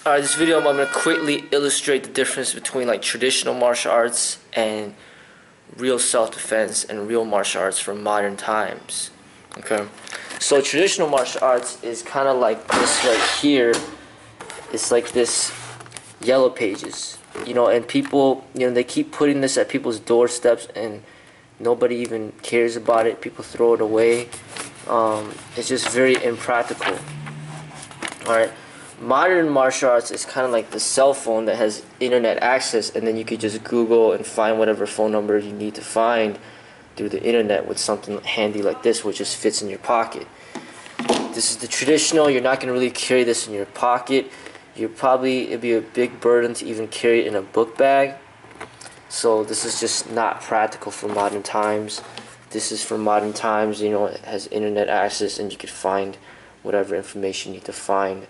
Alright, this video I'm going to quickly illustrate the difference between like traditional martial arts and real self-defense and real martial arts from modern times. Okay, so traditional martial arts is kind of like this right here. It's like this yellow pages, and people, they keep putting this at people's doorsteps and nobody even cares about it. People throw it away. It's just very impractical. Alright, modern martial arts is kind of like the cell phone that has internet access, and then you could just Google and find whatever phone number you need to find through the internet with something handy like this, which just fits in your pocket. This is the traditional. You're not going to really carry this in your pocket. It'd be a big burden to even carry it in a book bag. So this is just not practical for modern times. This is for modern times, it has internet access and you could find whatever information you need to find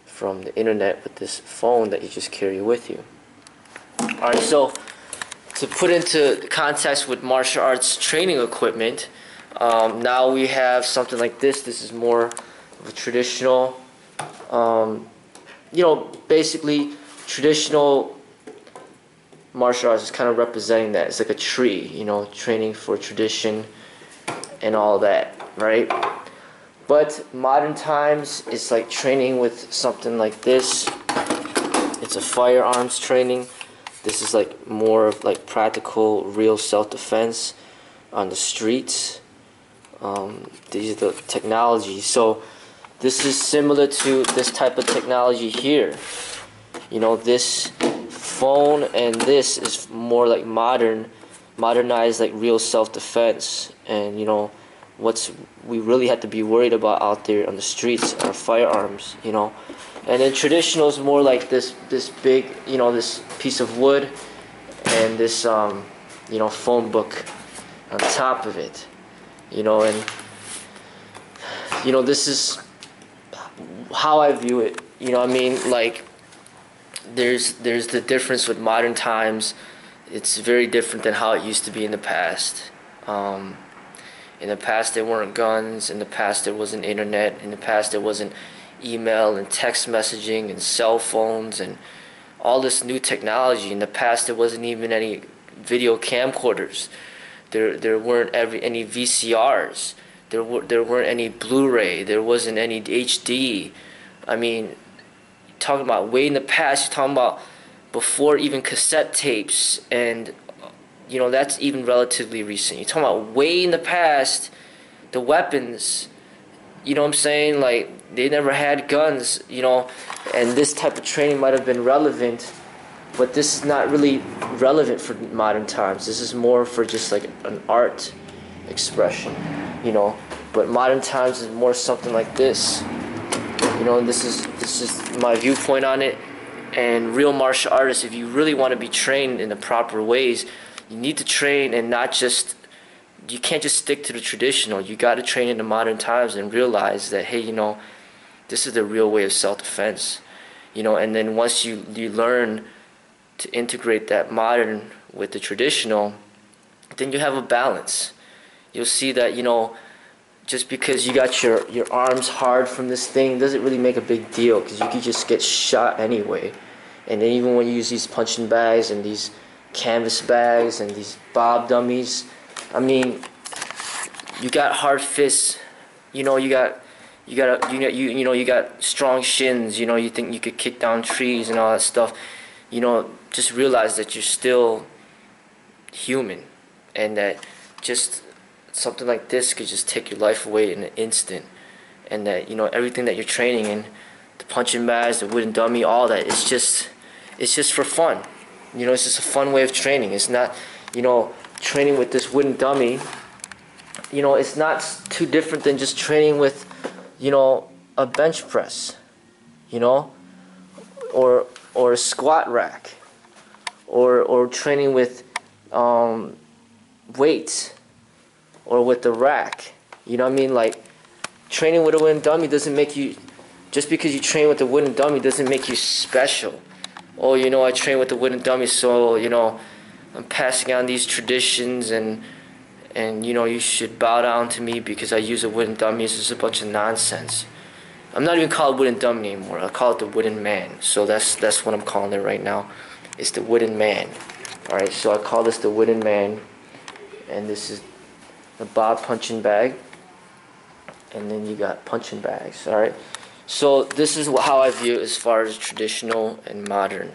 from the internet with this phone that you just carry with you. Alright, so to put into context with martial arts training equipment, now we have something like this. This is more of a traditional, basically traditional martial arts is kind of representing that. It's like a tree, training for tradition and all that, right? But modern times, it's like training with something like this. It's a firearms training. This is like more of like practical, real self-defense on the streets. These are the technologies. So this is similar to this type of technology here. This phone and this is more like modernized, like real self-defense. And what we really have to be worried about out there on the streets are firearms, And then traditional is more like this big, this piece of wood and this, phone book on top of it, and, this is how I view it, like, there's the difference with modern times. It's very different than how it used to be in the past. In the past, there weren't guns. In the past, there wasn't internet. In the past, there wasn't email and text messaging and cell phones and all this new technology. In the past, there wasn't even any video camcorders. There weren't any VCRs. There weren't any Blu-ray. There wasn't any HD. Talking about way in the past, you're talking about before even cassette tapes, and that's even relatively recent. You're talking about way in the past, the weapons, what I'm saying? Like, they never had guns, and this type of training might have been relevant, but this is not really relevant for modern times. This is more for just like an art expression, but modern times is more something like this, and this is my viewpoint on it. And real martial artists, if you really want to be trained in the proper ways, you need to train and you can't just stick to the traditional. You got to train in the modern times and realize that, hey, this is the real way of self-defense. And then once you learn to integrate that modern with the traditional, then you have a balance. You'll see that, just because you got your arms hard from this thing doesn't really make a big deal, because you could just get shot anyway. And then even when you use these punching bags and these canvas bags and these bob dummies, you got hard fists, you got strong shins, you think you could kick down trees and all that stuff. Just realize that you're still human, and that just something like this could just take your life away in an instant, and that everything that you're training in, the punching bags, the wooden dummy, all that, it's just for fun. It's just a fun way of training. It's not, training with this wooden dummy, it's not too different than just training with, a bench press, or a squat rack, or training with weights, or with the rack. Like, training with a wooden dummy doesn't make you, just because you train with a wooden dummy doesn't make you special. Oh, I train with the wooden dummy, so, I'm passing on these traditions, and you should bow down to me because I use a wooden dummy. It's just a bunch of nonsense. I'm not even calling it wooden dummy anymore. I call it the wooden man. So that's what I'm calling it right now. It's the wooden man. All right. So I call this the wooden man, and this is the Bob punching bag, and then you got punching bags. All right. So this is how I view it as far as traditional and modern.